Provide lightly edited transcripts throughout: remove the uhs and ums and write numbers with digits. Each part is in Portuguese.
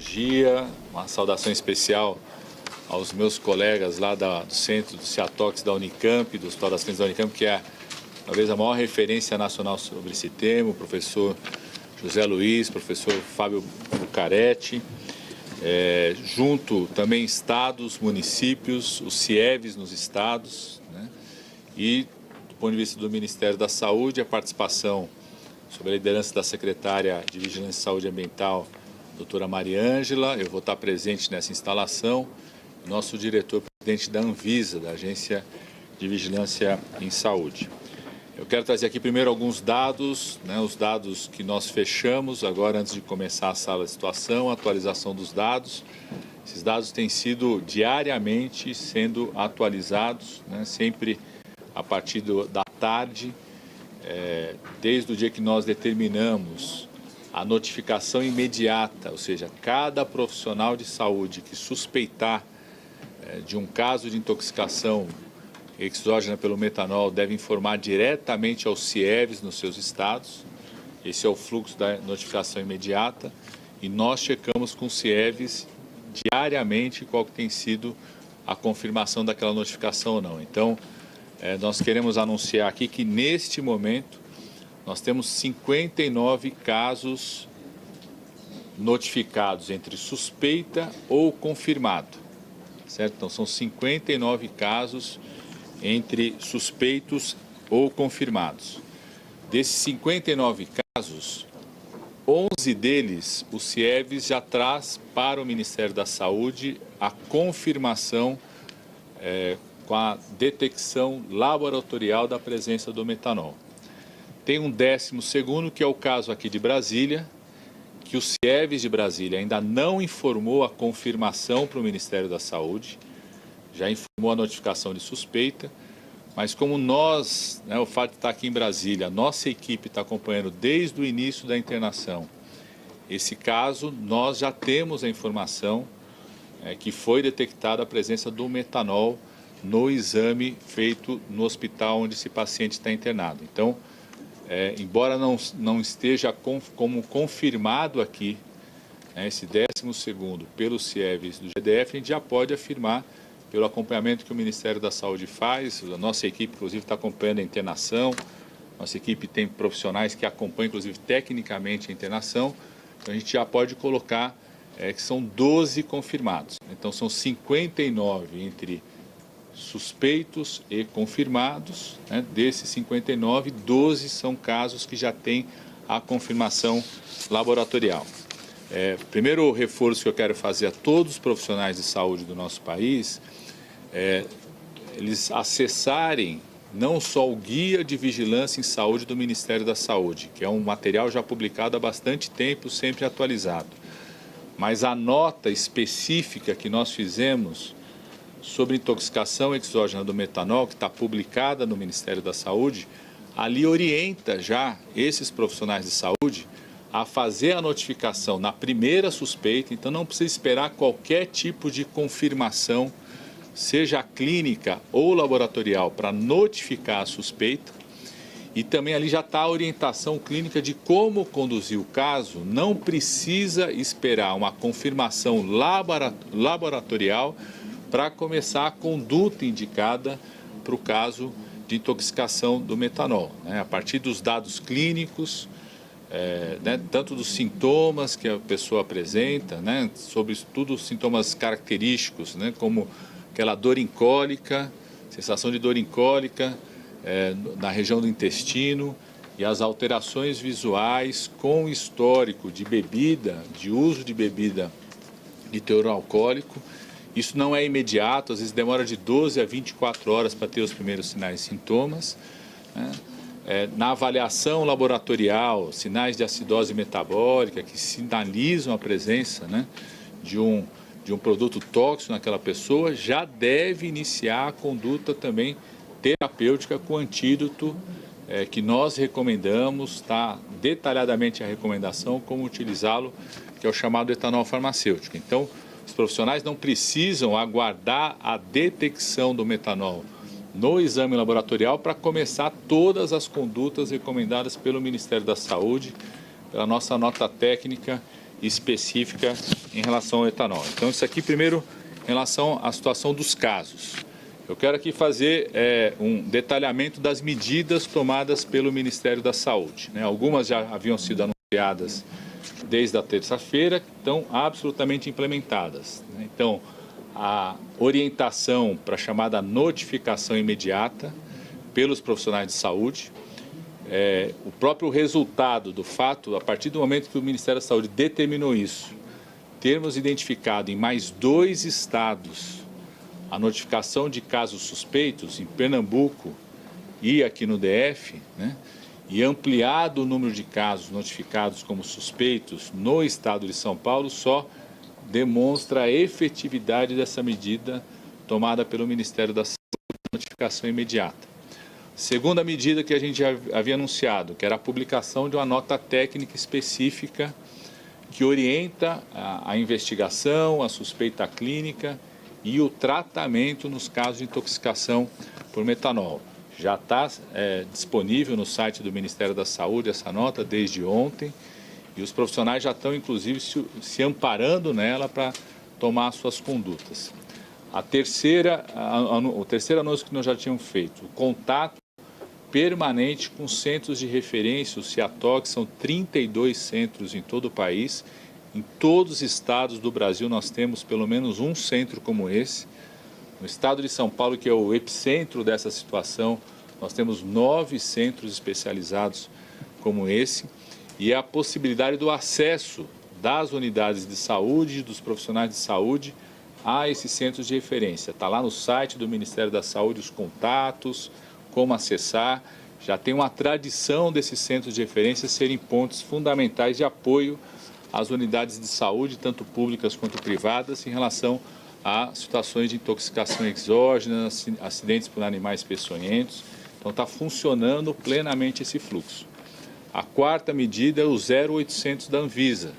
Dia, uma saudação especial aos meus colegas lá do Centro do Ciatox da Unicamp, do Hospital das Clínicas da Unicamp, que é talvez a maior referência nacional sobre esse tema, o professor José Luiz, professor Fábio Bucaretti, junto também estados, municípios, os CIEVs nos estados, né? E do ponto de vista do Ministério da Saúde, a participação sob a liderança da secretária de Vigilância e Saúde Ambiental, doutora Mariângela. Eu vou estar presente nessa instalação, nosso diretor-presidente da Anvisa, da Agência de Vigilância em Saúde. Eu quero trazer aqui primeiro alguns dados, né, os dados que nós fechamos agora antes de começar a sala de situação, a atualização dos dados. Esses dados têm sido diariamente sendo atualizados, né, sempre a partir da tarde, desde o dia que nós determinamos a notificação imediata, ou seja, cada profissional de saúde que suspeitar de um caso de intoxicação exógena pelo metanol deve informar diretamente aos CIEVs nos seus estados. Esse é o fluxo da notificação imediata e nós checamos com os CIEVs diariamente qual que tem sido a confirmação daquela notificação ou não. Então, nós queremos anunciar aqui que neste momento nós temos 59 casos notificados entre suspeita ou confirmado, certo? Então, são 59 casos entre suspeitos ou confirmados. Desses 59 casos, 11 deles, o CIEVs já traz para o Ministério da Saúde a confirmação com a detecção laboratorial da presença do metanol. Tem um 12º, que é o caso aqui de Brasília, que o CIEVs de Brasília ainda não informou a confirmação para o Ministério da Saúde, já informou a notificação de suspeita, mas como nós, o fato de estar aqui em Brasília, a nossa equipe está acompanhando desde o início da internação esse caso, nós já temos a informação que foi detectada a presença do metanol no exame feito no hospital onde esse paciente está internado. Então, embora não esteja como confirmado aqui, esse 12º pelo CIEVs do GDF, a gente já pode afirmar, pelo acompanhamento que o Ministério da Saúde faz, a nossa equipe, inclusive, está acompanhando a internação, nossa equipe tem profissionais que acompanham, inclusive, tecnicamente a internação, então a gente já pode colocar que são 12 confirmados. Então, são 59 entre suspeitos e confirmados, né? Desses 59, 12 são casos que já têm a confirmação laboratorial. Primeiro reforço que eu quero fazer a todos os profissionais de saúde do nosso país, eles acessarem não só o Guia de Vigilância em Saúde do Ministério da Saúde, que é um material já publicado há bastante tempo, sempre atualizado, mas a nota específica que nós fizemos sobre intoxicação exógena do metanol, que está publicada no Ministério da Saúde, ali orienta já esses profissionais de saúde a fazer a notificação na primeira suspeita, então não precisa esperar qualquer tipo de confirmação, seja clínica ou laboratorial, para notificar a suspeita. E também ali já está a orientação clínica de como conduzir o caso, não precisa esperar uma confirmação laboratorial para começar a conduta indicada para o caso de intoxicação do metanol, né? A partir dos dados clínicos, tanto dos sintomas que a pessoa apresenta, né? Sobre tudo os sintomas característicos, né? Como aquela dor incólica, sensação de dor incólica na região do intestino e as alterações visuais com histórico de bebida, de uso de bebida de teor alcoólico. Isso não é imediato, às vezes demora de 12 a 24 horas para ter os primeiros sinais e sintomas, né? Na avaliação laboratorial, sinais de acidose metabólica que sinalizam a presença, né, de um produto tóxico naquela pessoa, já deve iniciar a conduta também terapêutica com antídoto que nós recomendamos, está detalhadamente a recomendação como utilizá-lo, que é o chamado etanol farmacêutico. Então, os profissionais não precisam aguardar a detecção do metanol no exame laboratorial para começar todas as condutas recomendadas pelo Ministério da Saúde, pela nossa nota técnica específica em relação ao etanol. Então, isso aqui, primeiro, em relação à situação dos casos. Eu quero aqui fazer um detalhamento das medidas tomadas pelo Ministério da Saúde, né? Algumas já haviam sido anunciadas desde a terça-feira, estão absolutamente implementadas, né? Então, a orientação para a chamada notificação imediata pelos profissionais de saúde, o próprio resultado do fato, a partir do momento que o Ministério da Saúde determinou isso, termos identificado em mais 2 estados a notificação de casos suspeitos, em Pernambuco e aqui no DF, né, e ampliado o número de casos notificados como suspeitos no estado de São Paulo, só demonstra a efetividade dessa medida tomada pelo Ministério da Saúde, notificação imediata. Segunda medida que a gente já havia anunciado, que era a publicação de uma nota técnica específica que orienta a investigação, a suspeita clínica e o tratamento nos casos de intoxicação por metanol. Já está disponível no site do Ministério da Saúde essa nota desde ontem e os profissionais já estão, inclusive, se amparando nela para tomar suas condutas. O terceiro anúncio que nós já tínhamos feito, o contato permanente com centros de referência, o CIATOC, são 32 centros em todo o país. Em todos os estados do Brasil nós temos pelo menos um centro como esse. No estado de São Paulo, que é o epicentro dessa situação, nós temos 9 centros especializados como esse. E a possibilidade do acesso das unidades de saúde e dos profissionais de saúde a esses centros de referência. Está lá no site do Ministério da Saúde os contatos, como acessar. Já tem uma tradição desses centros de referência serem pontos fundamentais de apoio às unidades de saúde, tanto públicas quanto privadas, em relação a situações de intoxicação exógena, acidentes por animais peçonhentos. Então está funcionando plenamente esse fluxo. A quarta medida é o 0800 da Anvisa.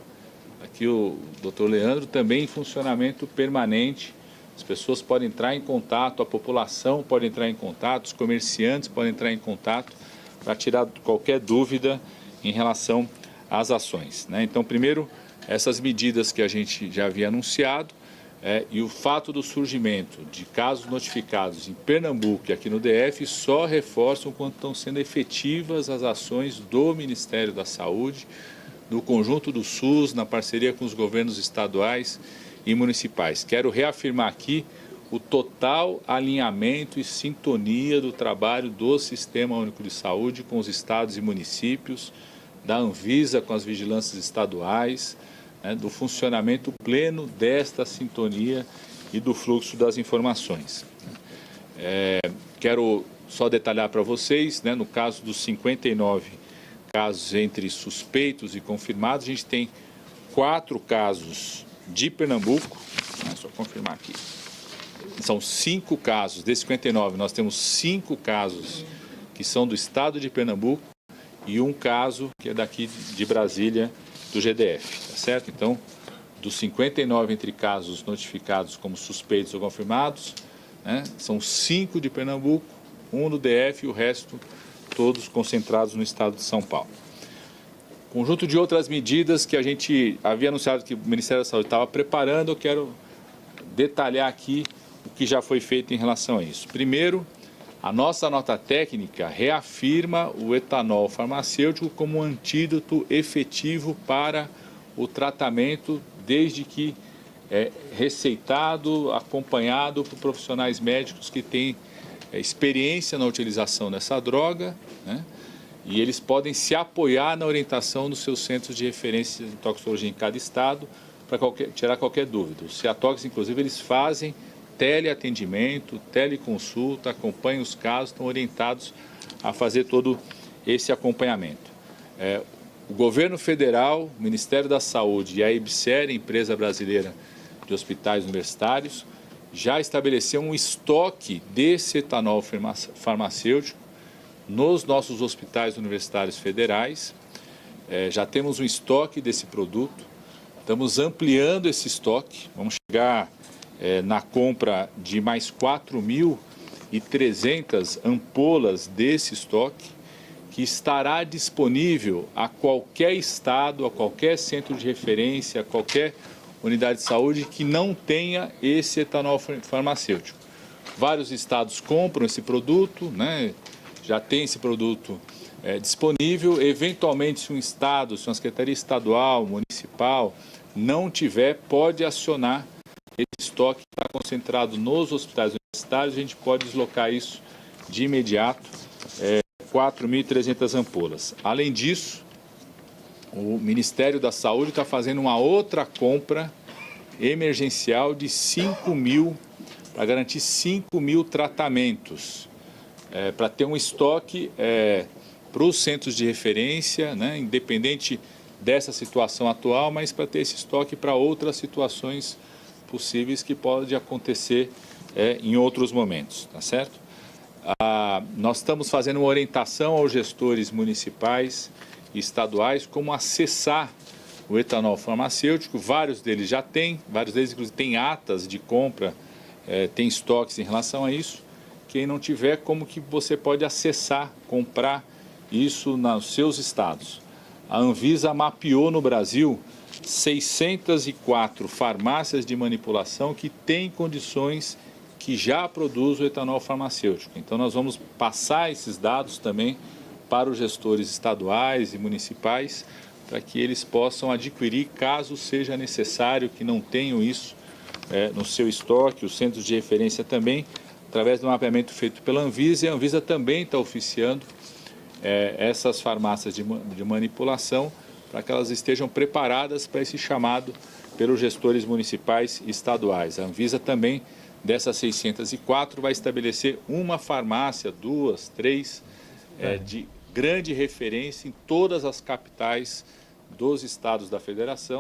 Aqui o Dr. Leandro também em funcionamento permanente. As pessoas podem entrar em contato, a população pode entrar em contato, os comerciantes podem entrar em contato para tirar qualquer dúvida em relação às ações, né? Então, primeiro, essas medidas que a gente já havia anunciado e o fato do surgimento de casos notificados em Pernambuco e aqui no DF só reforçam o quanto estão sendo efetivas as ações do Ministério da Saúde, no conjunto do SUS, na parceria com os governos estaduais e municipais. Quero reafirmar aqui o total alinhamento e sintonia do trabalho do Sistema Único de Saúde com os estados e municípios, da Anvisa com as vigilâncias estaduais, né, do funcionamento pleno desta sintonia e do fluxo das informações. Quero só detalhar para vocês, né, no caso dos 59 casos entre suspeitos e confirmados, a gente tem 4 casos de Pernambuco, só confirmar aqui, são 5 casos, desses 59 nós temos 5 casos que são do estado de Pernambuco e um caso que é daqui de Brasília, do GDF, tá certo? Então, dos 59 entre casos notificados como suspeitos ou confirmados, né, são 5 de Pernambuco, 1 do DF e o resto todos concentrados no estado de São Paulo. Conjunto de outras medidas que a gente havia anunciado que o Ministério da Saúde estava preparando, eu quero detalhar aqui o que já foi feito em relação a isso. Primeiro, a nossa nota técnica reafirma o etanol farmacêutico como um antídoto efetivo para o tratamento, desde que receitado, acompanhado por profissionais médicos que têm experiência na utilização dessa droga, né? E eles podem se apoiar na orientação dos seus centros de referência de toxicologia em cada estado para tirar qualquer dúvida. Os CIATOCs, inclusive, eles fazem teleatendimento, teleconsulta, acompanham os casos, estão orientados a fazer todo esse acompanhamento. O governo federal, o Ministério da Saúde e a EBSER, empresa brasileira de hospitais universitários, já estabeleceu um estoque desse etanol farmacêutico nos nossos hospitais universitários federais. Já temos um estoque desse produto, estamos ampliando esse estoque, vamos chegar na compra de mais 4.300 ampolas desse estoque que estará disponível a qualquer estado, a qualquer centro de referência, a qualquer unidade de saúde que não tenha esse etanol farmacêutico. Vários estados compram esse produto, né? Já tem esse produto disponível. Eventualmente, se um estado, se uma secretaria estadual, municipal, não tiver, pode acionar esse estoque que está concentrado nos hospitais universitários. A gente pode deslocar isso de imediato, 4.300 ampolas. Além disso, o Ministério da Saúde está fazendo uma outra compra emergencial de 5.000, para garantir 5.000 tratamentos, para ter um estoque para os centros de referência, né, independente dessa situação atual, mas para ter esse estoque para outras situações possíveis que podem acontecer em outros momentos, tá certo? Nós estamos fazendo uma orientação aos gestores municipais e estaduais como acessar o etanol farmacêutico. Vários deles já têm, vários deles inclusive têm atas de compra, tem estoques em relação a isso. Quem não tiver, como que você pode acessar, comprar isso nos seus estados? A Anvisa mapeou no Brasil 604 farmácias de manipulação que têm condições, que já produzem o etanol farmacêutico. Então nós vamos passar esses dados também para os gestores estaduais e municipais, para que eles possam adquirir, caso seja necessário, que não tenham isso no seu estoque, os centros de referência também, através do mapeamento feito pela Anvisa. E a Anvisa também está oficiando essas farmácias de manipulação, para que elas estejam preparadas para esse chamado pelos gestores municipais e estaduais. A Anvisa também, dessas 604, vai estabelecer uma farmácia, 2, 3, de grande referência em todas as capitais dos estados da federação.